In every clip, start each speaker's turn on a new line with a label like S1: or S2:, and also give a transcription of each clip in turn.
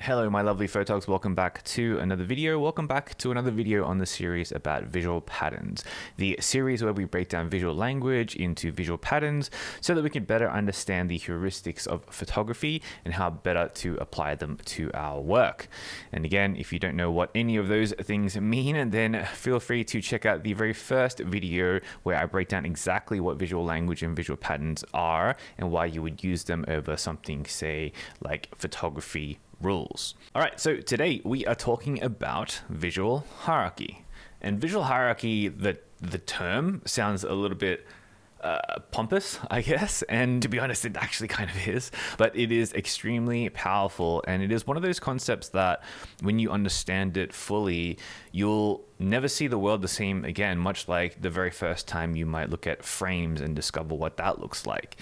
S1: Hello my lovely photogs, welcome back to another video. Welcome back to another video on the series about visual patterns. The series where we break down visual language into visual patterns so that we can better understand the heuristics of photography and how better to apply them to our work. And again, if you don't know what any of those things mean, then feel free to check out the very first video where I break down exactly what visual language and visual patterns are and why you would use them over something, say, like photography rules. All right, so today we are talking about visual hierarchy. And visual hierarchy, the term sounds a little bit pompous, I guess, and to be honest, it actually kind of is, but it is extremely powerful, and it is one of those concepts that when you understand it fully, you'll never see the world the same again, much like the very first time you might look at frames and discover what that looks like.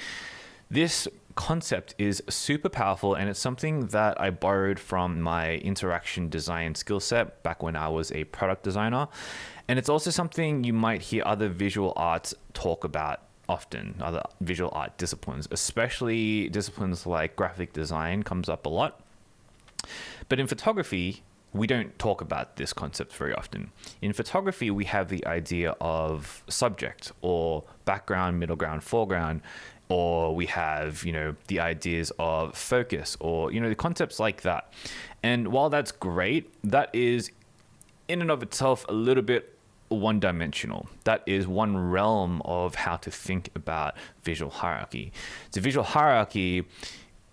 S1: This concept is super powerful, and it's something that I borrowed from my interaction design skill set back when I was a product designer. And it's also something you might hear other visual arts talk about often, other visual art disciplines, especially disciplines like graphic design comes up a lot. But in photography, we don't talk about this concept very often. In photography, we have the idea of subject or background, middle ground, foreground, or we have, the ideas of focus or, the concepts like that. And while that's great, that is in and of itself a little bit one-dimensional. That is one realm of how to think about visual hierarchy. So visual hierarchy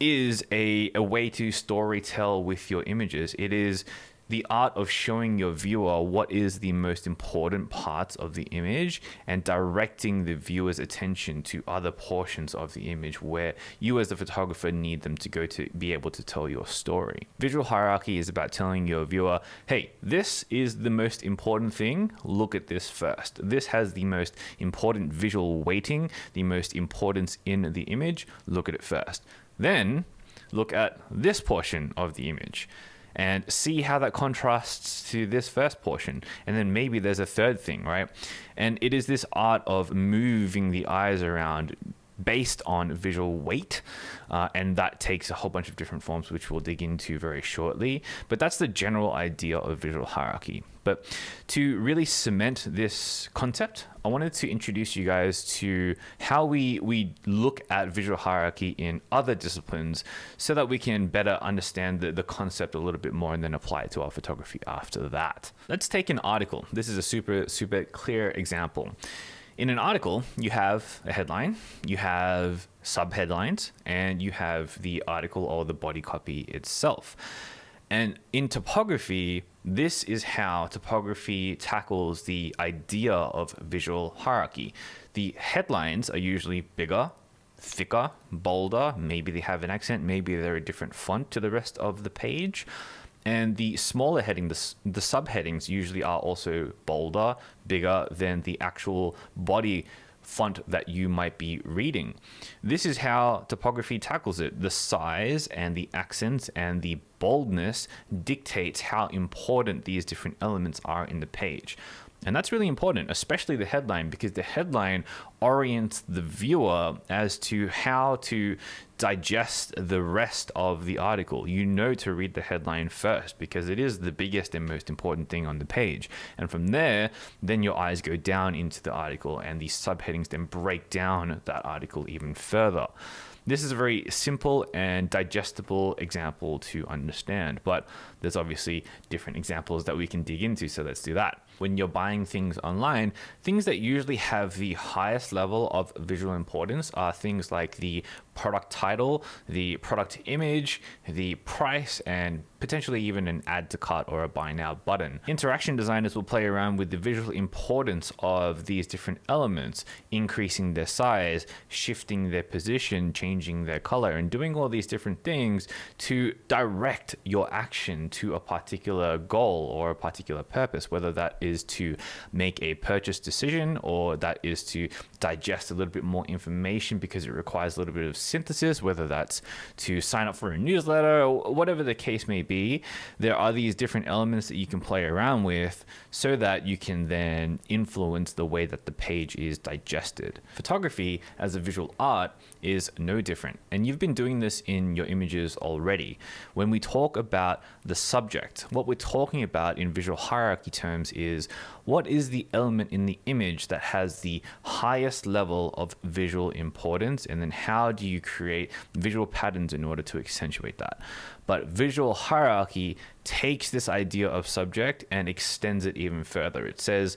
S1: is a way to storytell with your images. It is the art of showing your viewer what is the most important parts of the image and directing the viewer's attention to other portions of the image where you as the photographer need them to go to be able to tell your story. Visual hierarchy is about telling your viewer, hey, this is the most important thing, look at this first. This has the most important visual weighting, the most importance in the image, look at it first. Then look at this portion of the image and see how that contrasts to this first portion. And then maybe there's a third thing, right? And it is this art of moving the eyes around based on visual weight. And that takes a whole bunch of different forms, which we'll dig into very shortly. But that's the general idea of visual hierarchy. But to really cement this concept, I wanted to introduce you guys to how we look at visual hierarchy in other disciplines so that we can better understand the concept a little bit more and then apply it to our photography after that. Let's take an article. This is a super clear example. In an article, you have a headline, you have subheadlines, and you have the article or the body copy itself. And in typography, this is how typography tackles the idea of visual hierarchy. The headlines are usually bigger, thicker, bolder. Maybe they have an accent, maybe they're a different font to the rest of the page. And the smaller heading, the subheadings usually are also bolder, bigger than the actual body font that you might be reading. This is how typography tackles it. The size and the accents and the boldness dictates how important these different elements are in the page. And that's really important, especially the headline, because the headline orients the viewer as to how to digest the rest of the article. You know to read the headline first because it is the biggest and most important thing on the page. And from there, then your eyes go down into the article and the subheadings then break down that article even further. This is a very simple and digestible example to understand, but there's obviously different examples that we can dig into, so let's do that. When you're buying things online, things that usually have the highest level of visual importance are things like the product title, the product image, the price, and potentially even an add to cart or a buy now button. Interaction designers will play around with the visual importance of these different elements, increasing their size, shifting their position, changing their color, and doing all these different things to direct your action to a particular goal or a particular purpose, whether that is to make a purchase decision or that is to digest a little bit more information because it requires a little bit of synthesis, whether that's to sign up for a newsletter or whatever the case may be. There are these different elements that you can play around with so that you can then influence the way that the page is digested. Photography as a visual art is no different. And you've been doing this in your images already. When we talk about the subject, what we're talking about in visual hierarchy terms is what is the element in the image that has the highest level of visual importance, and then how do you create visual patterns in order to accentuate that. But visual hierarchy takes this idea of subject and extends it even further. It says,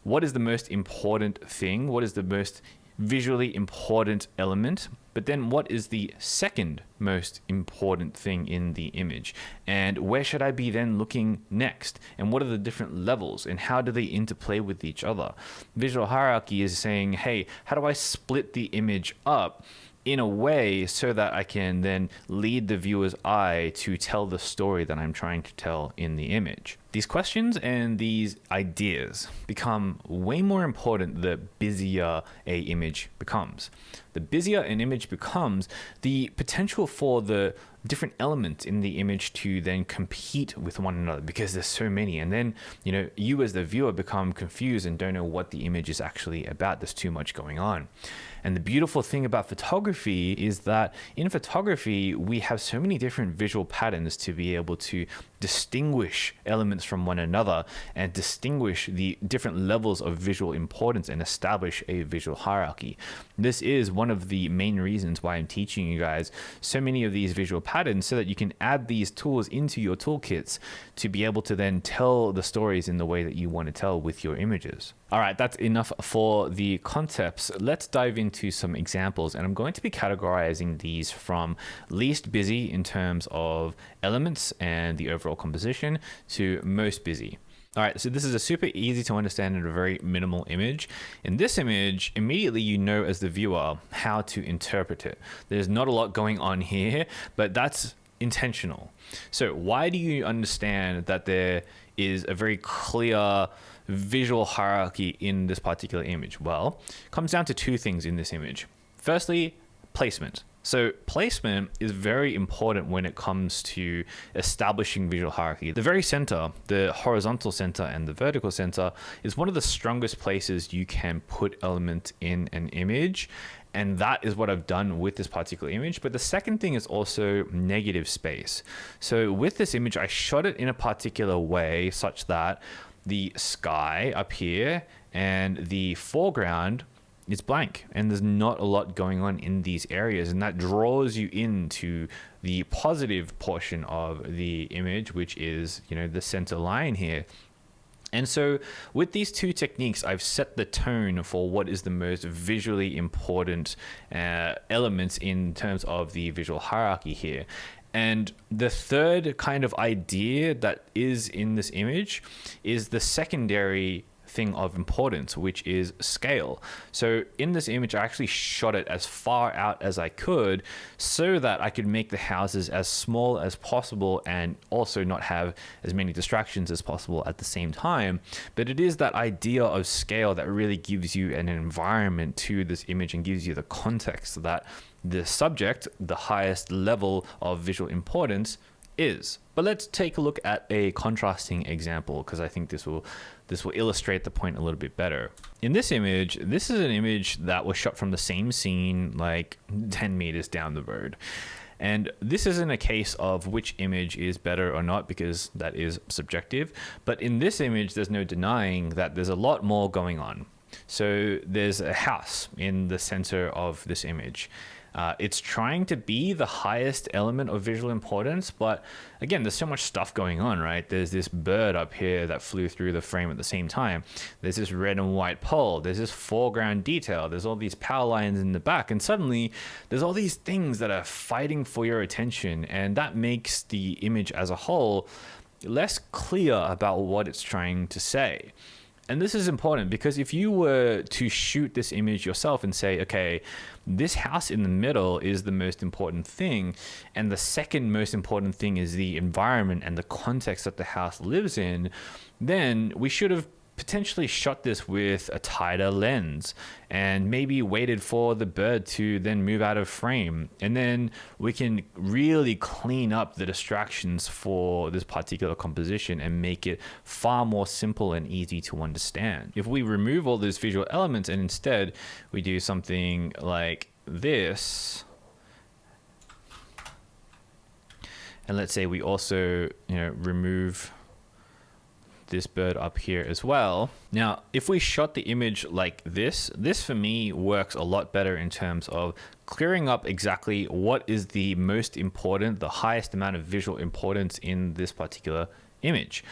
S1: what is the most important thing? What is the most visually important element? But then what is the second most important thing in the image? And where should I be then looking next? And what are the different levels and how do they interplay with each other? Visual hierarchy is saying, hey, how do I split the image up in a way so that I can then lead the viewer's eye to tell the story that I'm trying to tell in the image? These questions and these ideas become way more important the busier a image becomes. The busier an image becomes, the potential for the different elements in the image to then compete with one another, because there's so many. And then, you as the viewer become confused and don't know what the image is actually about. There's too much going on. And the beautiful thing about photography is that in photography, we have so many different visual patterns to be able to distinguish elements from one another and distinguish the different levels of visual importance and establish a visual hierarchy. This is one of the main reasons why I'm teaching you guys so many of these visual patterns, so that you can add these tools into your toolkits to be able to then tell the stories in the way that you want to tell with your images. All right, that's enough for the concepts. Let's dive into some examples, and I'm going to be categorizing these from least busy in terms of elements and the overall composition to most busy. All right, so this is a super easy to understand and a very minimal image. In this image, immediately you know as the viewer how to interpret it. There's not a lot going on here, but that's intentional. So why do you understand that there is a very clear visual hierarchy in this particular image? Well, it comes down to two things in this image. Firstly, placement. So placement is very important when it comes to establishing visual hierarchy. The very center, the horizontal center and the vertical center, is one of the strongest places you can put element in an image. And that is what I've done with this particular image. But the second thing is also negative space. So with this image, I shot it in a particular way such that the sky up here and the foreground is blank, and there's not a lot going on in these areas, and that draws you into the positive portion of the image, which is, the center line here. And so with these two techniques, I've set the tone for what is the most visually important elements in terms of the visual hierarchy here. And the third kind of idea that is in this image is the secondary thing of importance, which is scale. So in this image, I actually shot it as far out as I could so that I could make the houses as small as possible and also not have as many distractions as possible at the same time. But it is that idea of scale that really gives you an environment to this image and gives you the context that the subject, the highest level of visual importance, is. But let's take a look at a contrasting example, because I think this will illustrate the point a little bit better. In this image, this is an image that was shot from the same scene like 10 meters down the road. And this isn't a case of which image is better or not, because that is subjective. But in this image, there's no denying that there's a lot more going on. So there's a house in the center of this image. It's trying to be the highest element of visual importance, but again, there's so much stuff going on, right? There's this bird up here that flew through the frame at the same time. There's this red and white pole. There's this foreground detail. There's all these power lines in the back, and suddenly there's all these things that are fighting for your attention, and that makes the image as a whole less clear about what it's trying to say. And this is important because if you were to shoot this image yourself and say, okay, this house in the middle is the most important thing, and the second most important thing is the environment and the context that the house lives in, then we should have potentially shot this with a tighter lens and maybe waited for the bird to then move out of frame. And then we can really clean up the distractions for this particular composition and make it far more simple and easy to understand. If we remove all those visual elements and instead we do something like this, And let's say we also, remove this bird up here as well. Now, if we shot the image like this for me works a lot better in terms of clearing up exactly what is the most important, the highest amount of visual importance in this particular image.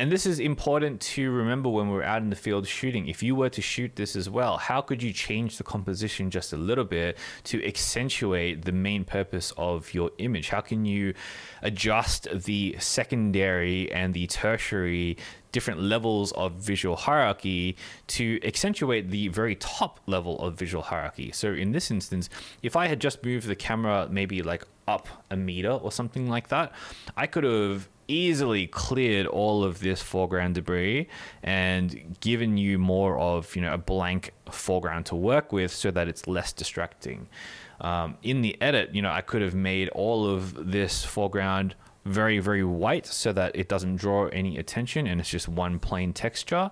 S1: And this is important to remember when we're out in the field shooting. If you were to shoot this as well, how could you change the composition just a little bit to accentuate the main purpose of your image? How can you adjust the secondary and the tertiary different levels of visual hierarchy to accentuate the very top level of visual hierarchy? So in this instance, if I had just moved the camera maybe like up a meter or something like that, I could have easily cleared all of this foreground debris and given you more of a blank foreground to work with so that it's less distracting. In the edit, I could have made all of this foreground very, very white so that it doesn't draw any attention and it's just one plain texture,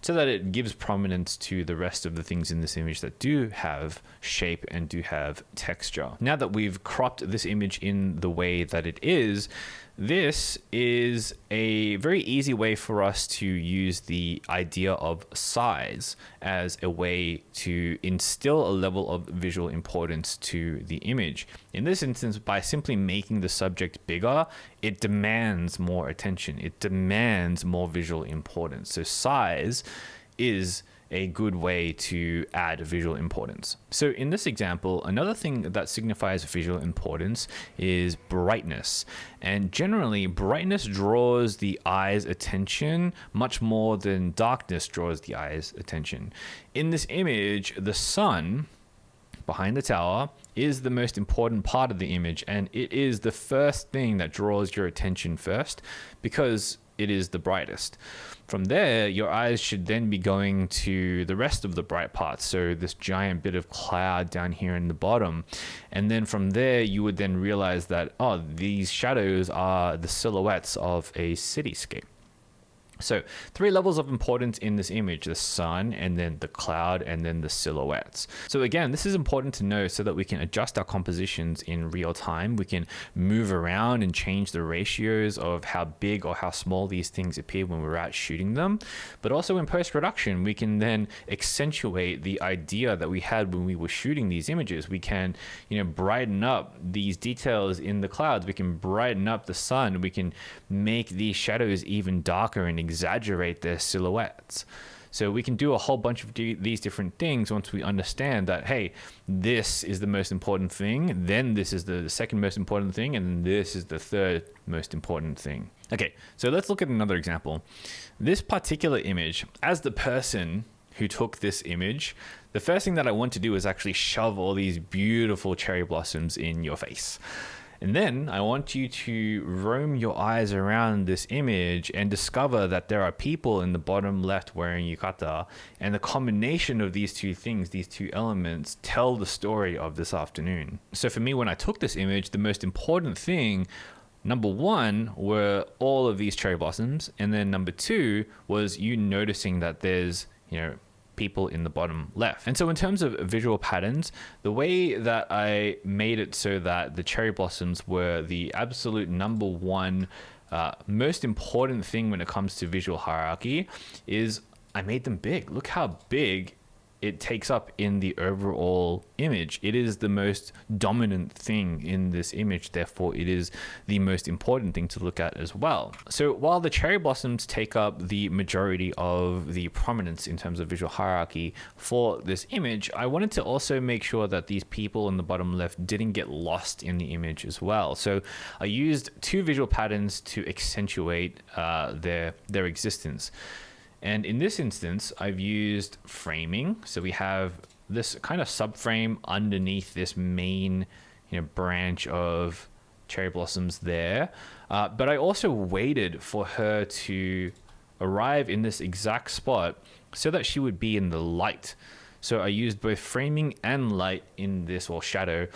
S1: so that it gives prominence to the rest of the things in this image that do have shape and do have texture. Now that we've cropped this image in the way that it is, this is a very easy way for us to use the idea of size as a way to instill a level of visual importance to the image. In this instance, by simply making the subject bigger, it demands more attention. It demands more visual importance. So size is a good way to add visual importance. So in this example, another thing that signifies visual importance is brightness. And generally, brightness draws the eye's attention much more than darkness draws the eye's attention. In this image, the sun behind the tower is the most important part of the image, and it is the first thing that draws your attention first because it is the brightest. From there, your eyes should then be going to the rest of the bright parts. So this giant bit of cloud down here in the bottom. And then from there, you would then realize that, oh, these shadows are the silhouettes of a cityscape. So 3 levels of importance in this image: the sun, and then the cloud, and then the silhouettes. So again, this is important to know so that we can adjust our compositions in real time. We can move around and change the ratios of how big or how small these things appear when we're out shooting them. But also in post-production, we can then accentuate the idea that we had when we were shooting these images. We can, brighten up these details in the clouds. We can brighten up the sun. We can make these shadows even darker and exaggerate their silhouettes. So we can do a whole bunch of these different things once we understand that, hey, this is the most important thing, then this is the second most important thing, and this is the third most important thing. Okay, so let's look at another example. This particular image, as the person who took this image, the first thing that I want to do is actually shove all these beautiful cherry blossoms in your face. And then I want you to roam your eyes around this image and discover that there are people in the bottom left wearing yukata. And the combination of these two things, these two elements, tell the story of this afternoon. So for me, when I took this image, the most important thing, number 1, were all of these cherry blossoms. And then number 2 was you noticing that there's, people in the bottom left. And so in terms of visual patterns, the way that I made it so that the cherry blossoms were the absolute number 1 most important thing when it comes to visual hierarchy is I made them big. Look how big it takes up in the overall image. It is the most dominant thing in this image, therefore it is the most important thing to look at as well. So while the cherry blossoms take up the majority of the prominence in terms of visual hierarchy for this image, I wanted to also make sure that these people in the bottom left didn't get lost in the image as well. So I used 2 visual patterns to accentuate their existence. And in this instance, I've used framing. So we have this kind of subframe underneath this main, branch of cherry blossoms there. But I also waited for her to arrive in this exact spot so that she would be in the light. So I used both framing and light in this, or shadow,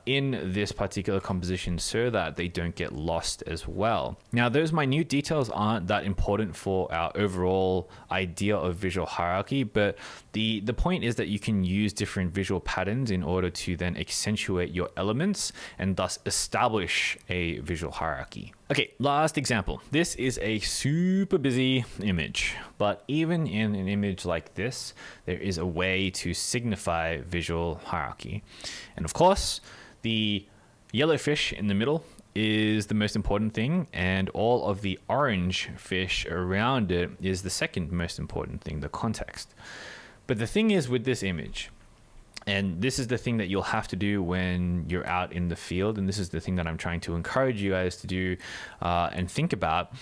S1: in this particular composition so that they don't get lost as well. Now, those minute details aren't that important for our overall idea of visual hierarchy, but the point is that you can use different visual patterns in order to then accentuate your elements and thus establish a visual hierarchy. Okay, last example. This is a super busy image, but even in an image like this, there is a way to signify visual hierarchy. And of course, the yellow fish in the middle is the most important thing, and all of the orange fish around it is the second most important thing, the context. But the thing is with this image, and this is the thing that you'll have to do when you're out in the field, and this is the thing that I'm trying to encourage you guys to do and think about,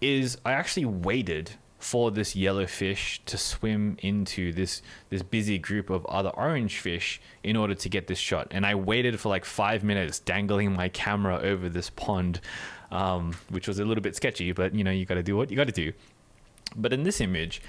S1: is I actually waited for this yellow fish to swim into this busy group of other orange fish in order to get this shot. And I waited for like 5 minutes dangling my camera over this pond, which was a little bit sketchy, but you know, you got to do what you got to do. But in this image,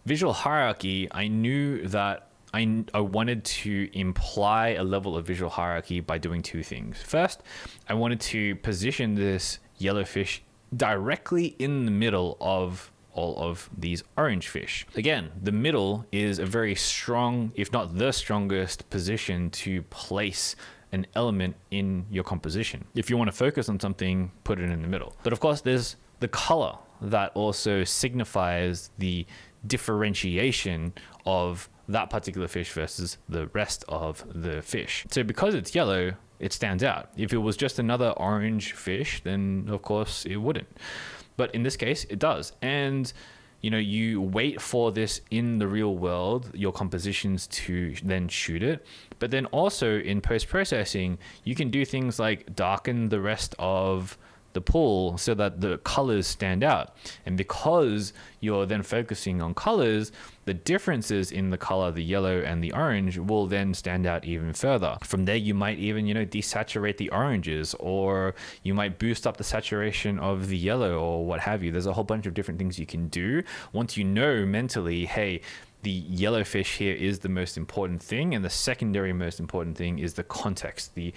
S1: visual hierarchy, I knew that I wanted to imply a level of visual hierarchy by doing two things. First, I wanted to position this yellow fish directly in the middle of all of these orange fish. Again, the middle is a very strong, if not the strongest position to place an element in your composition. If you want to focus on something, put it in the middle. But of course, there's the color that also signifies the differentiation of that particular fish versus the rest of the fish. So because it's yellow, it stands out. If it was just another orange fish, then of course it wouldn't. But in this case, it does. And you know, you wait for this in the real world, your compositions, to then shoot it. But then also in post-processing, you can do things like darken the rest of the pool so that the colors stand out. And because you're then focusing on colors, the differences in the color, the yellow and the orange, will then stand out even further. From there, you might even, you know, desaturate the oranges, or you might boost up the saturation of the yellow, or what have you. There's a whole bunch of different things you can do once you know mentally, hey, the yellow fish here is the most important thing, and the secondary most important thing is the context, the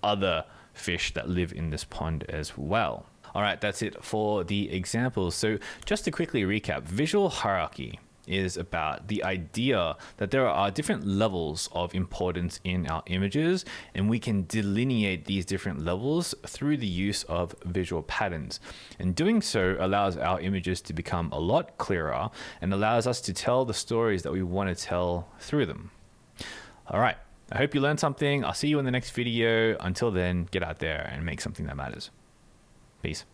S1: other fish that live in this pond as well. All right, that's it for the examples. So just to quickly recap, visual hierarchy is about the idea that there are different levels of importance in our images, and we can delineate these different levels through the use of visual patterns. And doing so allows our images to become a lot clearer and allows us to tell the stories that we want to tell through them. All right, I hope you learned something. I'll see you in the next video. Until then, get out there and make something that matters. Peace.